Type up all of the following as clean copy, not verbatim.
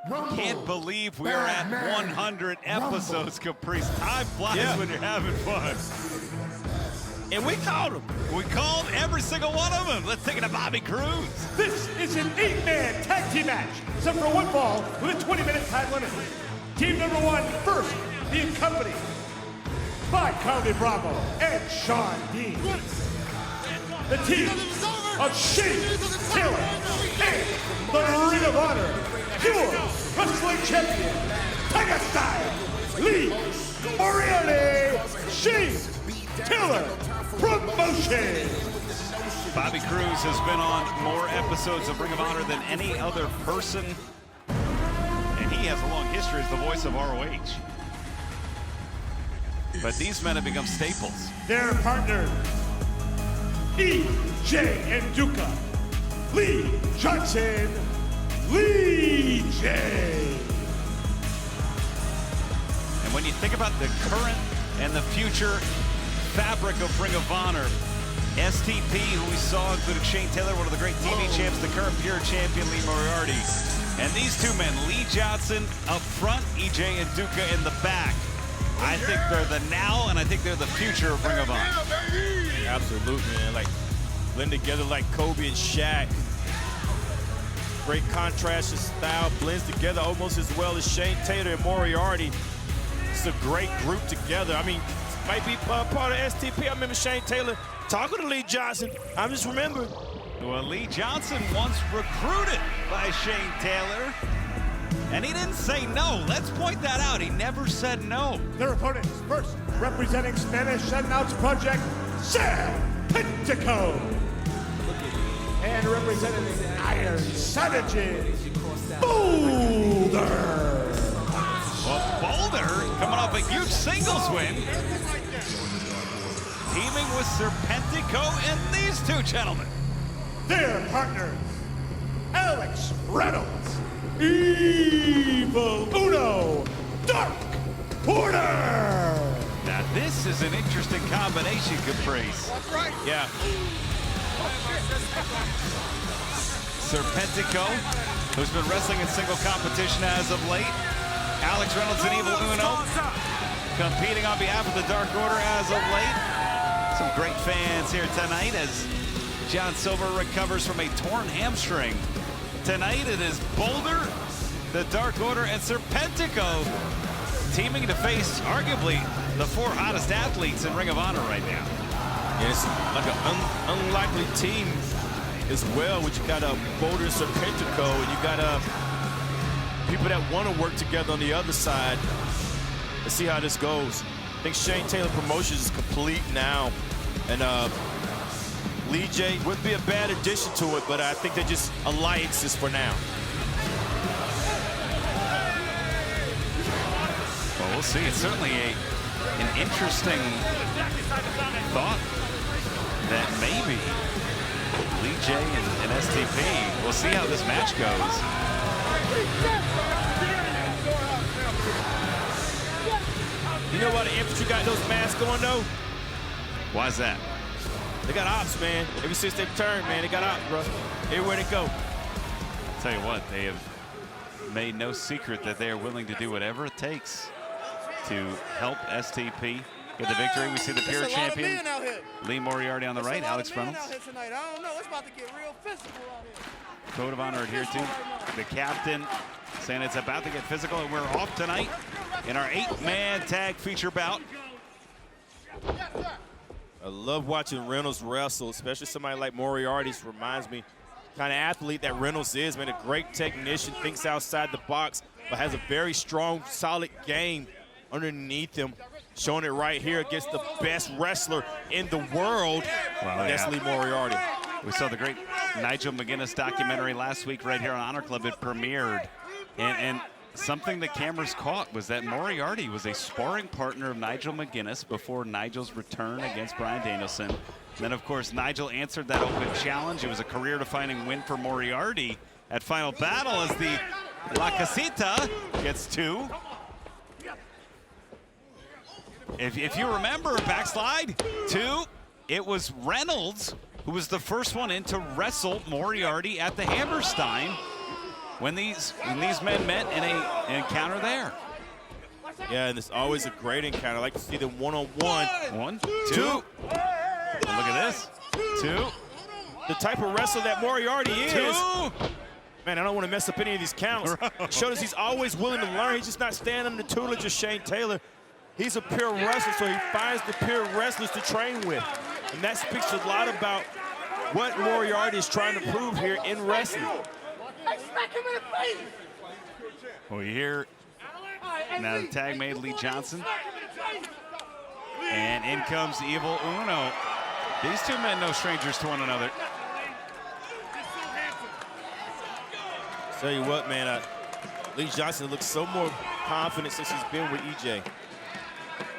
Can't believe we are at 100 episodes, Caprice. Time flies when you're having fun. And we called them. We called every single one of them. Let's take it to Bobby Cruz. This is an 8-man tag team match, set for one fall with a 20-minute time limit. Team number 1 first, being accompanied by Carly Bravo and Sean Dean. The team of Shane Taylor and the Ring of Honor Pure Wrestling Champion, Tiger Style, Lee Moriarty, Shane Taylor Promotion. Bobby Cruz has been on more episodes of Ring of Honor than any other person, and he has a long history as the voice of ROH. But these men have become staples. Their partner, EJ and Nduka, Lee Johnson, LEEJ. And when you think about the current and the future fabric of Ring of Honor, STP, who we saw, including Shane Taylor, one of the great TV champs, the current pure champion, Lee Moriarty. And these two men, Lee Johnson up front, EJ and Nduka in the back. I think they're the now, and I think they're the future of Ring of Honor. Absolutely, man. Like, blend together like Kobe and Shaq. Great contrast of style, blends together almost as well as Shane Taylor and Moriarty. It's a great group together. I mean, might be part of STP. I remember Shane Taylor talking to Lee Johnson. I just remember. Well, Lee Johnson once recruited by Shane Taylor, and he didn't say no. Let's point that out. He never said no. Their opponents, first, representing Spanish Shutouts Project, Serpentico. And representing the Iron Savages, Boulder. Well, Boulder coming off a huge singles win, teaming with Serpentico and these two gentlemen. Their partners, Alex Reynolds, Evil Uno, Dark Order. Now this is an interesting combination, Caprice. That's right. Yeah. Serpentico, who's been wrestling in single competition as of late. Alex Reynolds and Evil Uno competing on behalf of the Dark Order as of late. Some great fans here tonight as John Silver recovers from a torn hamstring. Tonight it is Boulder, the Dark Order, and Serpentico teaming to face arguably the 4 hottest athletes in Ring of Honor right now. Yeah, it's like an unlikely team as well, which you got Boulder and Serpentico, and you got people that want to work together on the other side. Let's see how this goes. I think Shane Taylor Promotions is complete now, and LEEJ would be a bad addition to it, but I think they're just alliances for now. Well, we'll see. It's certainly an interesting thought that maybe LEEJ and STP, we'll see how this match goes. You know why the infantry got those masks on, though? Why's that? They got ops, man. Ever since they returned, man, they got ops, bro. Everywhere they go. I'll tell you what, they have made no secret that they are willing to do whatever it takes to help STP get the victory. We see the pure champion, Lee Moriarty on the right, Alex Reynolds. I don't know, it's about to get real physical out here. Code of honor adhered to. The captain saying it's about to get physical, and we're off tonight in our 8-man tag feature bout. I love watching Reynolds wrestle, especially somebody like Moriarty. Reminds me kind of athlete that Reynolds is, man. A great technician, thinks outside the box, but has a very strong, solid game underneath him. Showing it right here against the best wrestler in the world. Well, that's Lee Moriarty. We saw the great Nigel McGuinness documentary last week right here on Honor Club. It premiered. And something the cameras caught was that Moriarty was a sparring partner of Nigel McGuinness before Nigel's return against Bryan Danielson. And then, of course, Nigel answered that open challenge. It was a career-defining win for Moriarty at Final Battle as the La Casita gets 2. If you remember, backslide 2, it was Reynolds who was the first one in to wrestle Moriarty at the Hammerstein. when these men met in an encounter there. Yeah, and it's always a great encounter. I like to see them one-on-one. 1, 2. Look at this. 2. The type of wrestler that Moriarty is. 2. Man, I don't want to mess up any of these counts. Showed us he's always willing to learn. He's just not standing under the tutelage of Shane Taylor. He's a pure wrestler, so he finds the pure wrestlers to train with. And that speaks a lot about what Moriarty is trying to prove here in wrestling. We hear now the tag made Lee Johnson. And in comes Evil Uno. These two men no strangers to one another. Tell you what, man, Lee Johnson looks so more confident since he's been with EJ.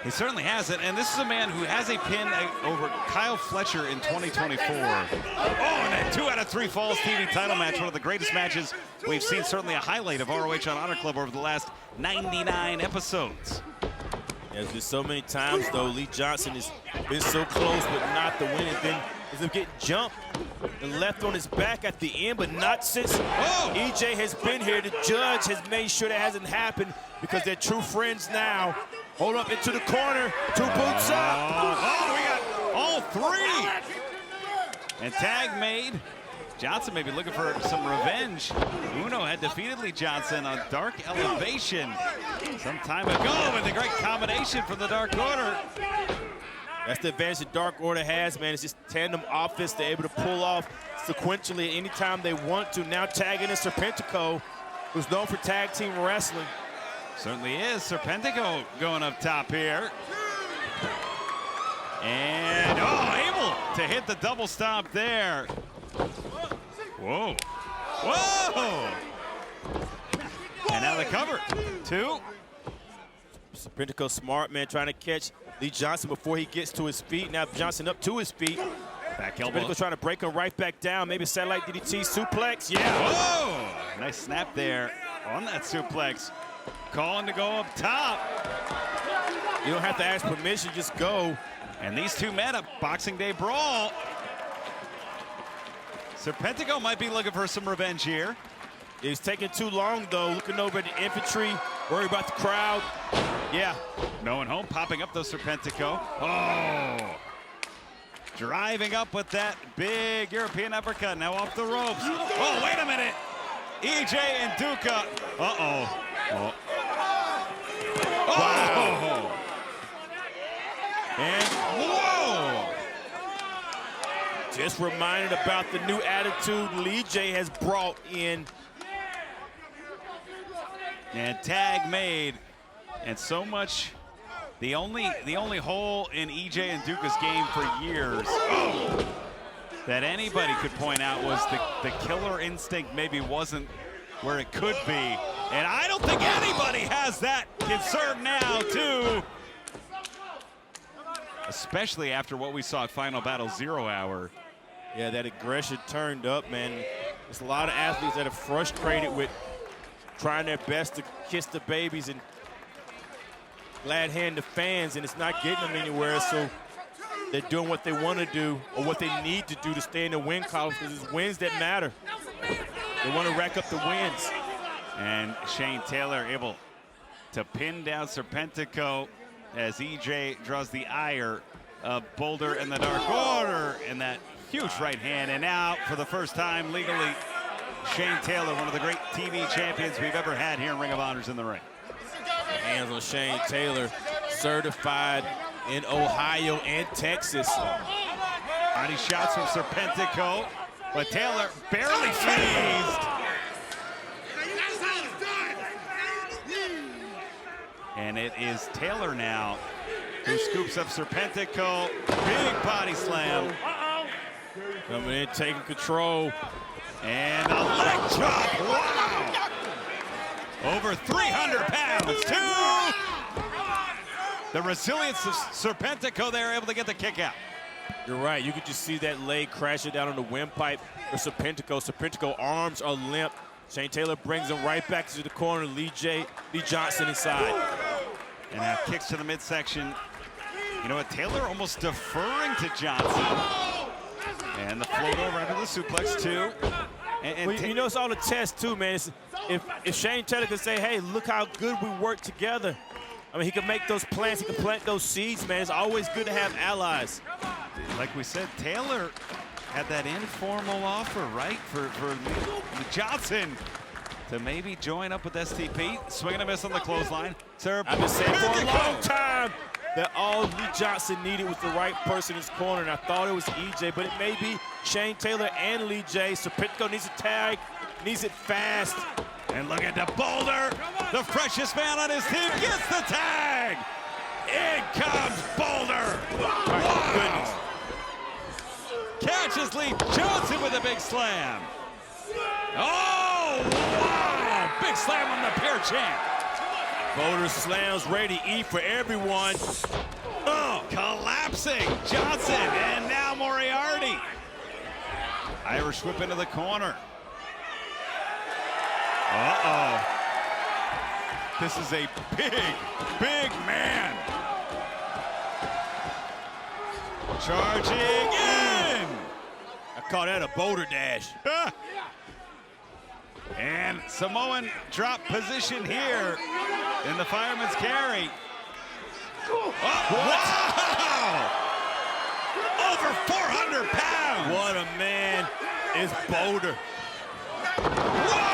He certainly has it, and this is a man who has a pin over Kyle Fletcher in 2024. Oh, and a 2 out of 3 Falls TV title match, one of the greatest matches we've seen, certainly a highlight of ROH on Honor Club over the last 99 episodes. Yeah, there's so many times, though, Lee Johnson has been so close, but not the win. And then ends up getting jumped and left on his back at the end, but not since EJ has been here. The judge has made sure that hasn't happened because they're true friends now. Hold up into the corner, 2 boots up. Oh, we got all 3. And tag made. Johnson may be looking for some revenge. Uno had defeated Lee Johnson on Dark Elevation some time ago with a great combination from the Dark Order. That's the advantage the Dark Order has, man. It's just tandem offense. They're able to pull off sequentially anytime they want to. Now tagging in Serpentico, who's known for tag team wrestling. Certainly is. Serpentico going up top here. And, able to hit the double stomp there. Whoa. Whoa! And now the cover. 2. Serpentico smart, man, trying to catch Lee Johnson before he gets to his feet. Now Johnson up to his feet. Back elbow. Serpentico trying to break him right back down. Maybe satellite DDT suplex. Yeah. Whoa! Nice snap there on that suplex. Calling to go up top. You don't have to ask permission, just go. And these two men a Boxing Day brawl. Serpentico might be looking for some revenge here. It's taking too long, though. Looking over at the infantry, worried about the crowd. Yeah. No one home, popping up though, Serpentico. Oh! Driving up with that big European uppercut, now off the ropes. Oh, wait a minute! EJ and Nduka. Uh-oh. Oh. Wow. And whoa! Just reminded about the new attitude LEEJ has brought in. And tag made. And so much, the only hole in EJ and Nduka's game for years that anybody could point out was the killer instinct maybe wasn't where it could be. And I don't think anybody has that concern now, too. Especially after what we saw at Final Battle 0 Hour. Yeah, that aggression turned up, man. There's a lot of athletes that are frustrated with trying their best to kiss the babies and glad hand the fans, and it's not getting them anywhere, so they're doing what they want to do or what they need to do to stay in the win column, because it's wins that matter. They want to rack up the wins. And Shane Taylor able to pin down Serpentico as EJ draws the ire of Boulder and the Dark Order in that huge right hand. And now, for the first time legally, Shane Taylor, one of the great TV champions we've ever had here in Ring of Honor's in the ring. Hands on Shane Taylor, certified in Ohio and Texas. Body shots from Serpentico, but Taylor barely phased. And it is Taylor now who scoops up Serpentico. Big body slam. Coming in, taking control. And a leg drop. Wow. Over 300 pounds, The resilience of Serpentico there, able to get the kick out. You're right. You could just see that leg crashing down on the windpipe for Serpentico. Serpentico arms are limp. Shane Taylor brings him right back to the corner. Lee Johnson inside. And now kicks to the midsection. You know what? Taylor almost deferring to Johnson. And the float over under the suplex, 2. And well, you know, it's all a test too, man. If Shane Taylor could say, hey, look how good we work together. I mean, he can make those plants, he can plant those seeds, man. It's always good to have allies. Like we said, Taylor had that informal offer, right, for Johnson to maybe join up with STP. Swing and a miss on the clothesline. I've been saying for a long time that all Lee Johnson needed was the right person in his corner, and I thought it was EJ, but it may be Shane Taylor and Lee J. Serpentico needs a tag, needs it fast. And look at the Boulder, the freshest man on his team gets the tag. In comes Boulder. My goodness. Catches Lee Johnson with a big slam. Oh, wow! Big slam on the Pure Champ. Boulder slams ready to eat for everyone. Oh, collapsing Johnson, and now Moriarty. Irish whip into the corner. Uh-oh. This is a big, big man. Charging in. I call that a Boulder dash. And Samoan drop position here in the fireman's carry. Oh, wow! Over 400 pounds. What a man is Boulder. Whoa!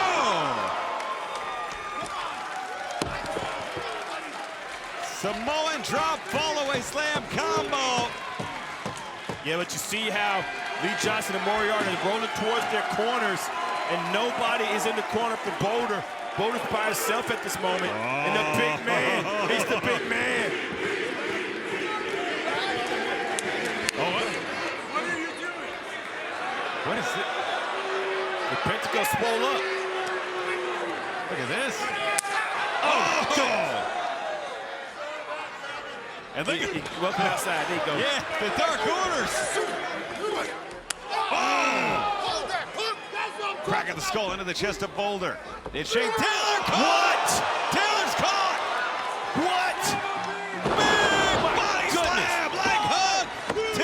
Samoan drop, fall-away slam combo. Yeah, but you see how Lee Johnson and Moriarty are rolling towards their corners, and nobody is in the corner for Boulder. Boulder's by himself at this moment. And the big man, he's the big man. Oh, what are you doing? What is it? The Pentacle swole up. Look at this. Oh! And look at welcome outside. There you go. Yeah, the Dark Orders. Oh! Crack of the skull into the chest of Boulder. It's Shane Taylor caught. What? Taylor's caught. What? Big body slam, leg hook. 2.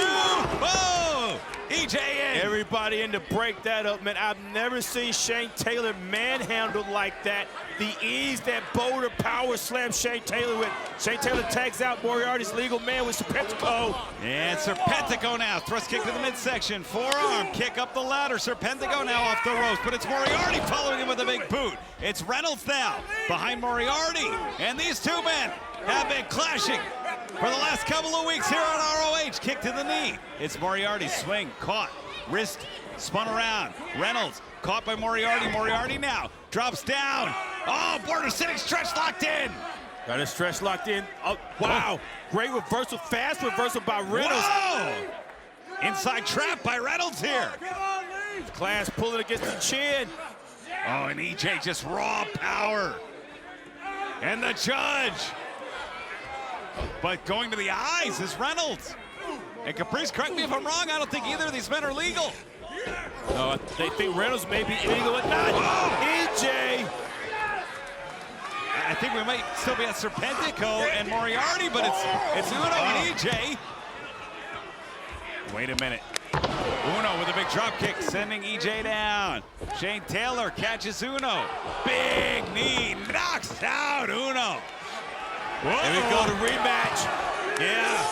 Oh! EJ in. Everybody in to break that up, man. I've never seen Shane Taylor manhandled like that. The ease that Boulder power slammed Shane Taylor with. Shane Taylor tags out Moriarty's legal man with Serpentico. And Serpentico now. Thrust kick to the midsection. Forearm kick up the ladder. Serpentico now off the ropes, but it's Moriarty following him with a big boot. It's Reynolds now behind Moriarty. And these two men have been clashing for the last couple of weeks here on ROH. Kick to the knee. It's Moriarty's swing. Caught. Wrist spun around. Reynolds caught by Moriarty. Moriarty now drops down. Oh, Boulder sitting stretch locked in. Got his stretch locked in. Oh, wow. Great reversal. Fast reversal by Reynolds. Whoa! Inside trap by Reynolds here. Class pulling against the chin. Oh, and EJ just raw power. And the judge. But going to the eyes is Reynolds. And Caprice, correct me if I'm wrong, I don't think either of these men are legal. No, they think Reynolds may be illegal or not. EJ. I think we might still be at Serpentico and Moriarty, but it's Uno and EJ. Wait a minute. Uno with a big drop kick, sending EJ down. Shane Taylor catches Uno. Big knee, knocks out Uno. Whoa. Here we go, the rematch. Yeah.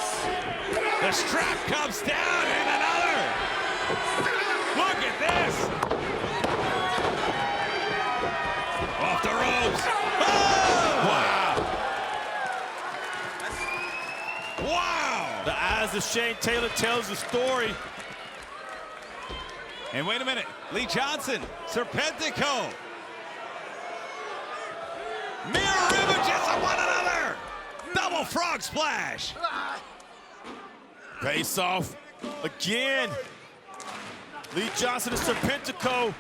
The strap comes down and another. Look at this. Off the ropes. Oh! Wow. Wow. The eyes of Shane Taylor tells the story. And wait a minute. Lee Johnson, Serpentico. Mirror images of one another. Double frog splash. Face off again. Lee Johnson and Serpentico,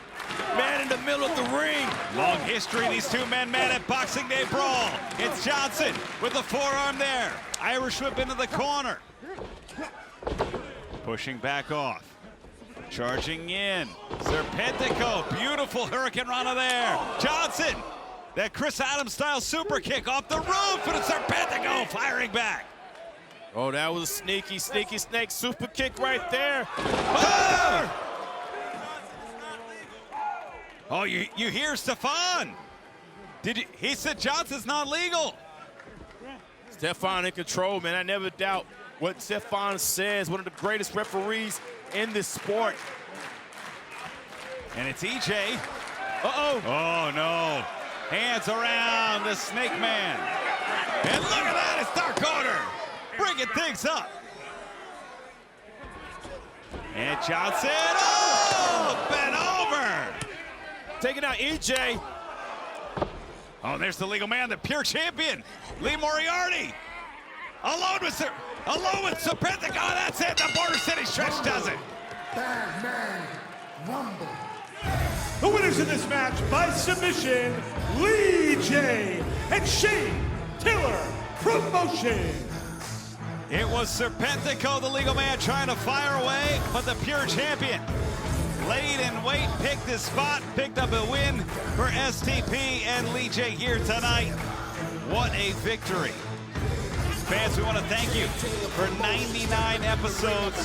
man in the middle of the ring. Long history, these two men met at Boxing Day Brawl. It's Johnson with the forearm there. Irish whip into the corner. Pushing back off. Charging in. Serpentico, beautiful Hurricane Rana there. Johnson, that Chris Adams style super kick off the roof, and it's Serpentico firing back. Oh, that was a sneaky snake super kick right there. Oh! Oh, you hear Stefan? He said Johnson's not legal. Stefan in control, man. I never doubt what Stefan says. One of the greatest referees in this sport. And it's EJ. Uh-oh. Oh, no. Hands around the Snake Man. And look at that, it's Dark Order. Bringing things up. And Johnson, oh, bent over. Taking out EJ. Oh, there's the legal man, the pure champion, Lee Moriarty. Alone with Serpentico, that's it. The Border City Stretch does it. Bad Man Rumble. The winners of this match by submission, LEEJ and Shane Taylor Promotions. It was Serpentico, the legal man, trying to fire away, but the pure champion laid in wait, picked his spot, picked up a win for STP and LEEJ here tonight. What a victory. Fans, we want to thank you for 99 episodes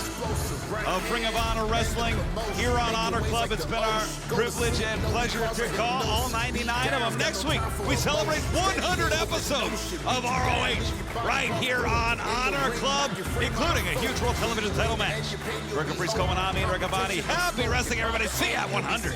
of Ring of Honor Wrestling here on Honor Club. It's been our privilege and pleasure to call all 99 of them. Next week, we celebrate 100 episodes of ROH right here on Honor Club, including a huge World Television title match. Rick Caprice, Komanami, and Rick Avani. Happy wrestling, everybody. See you at 100.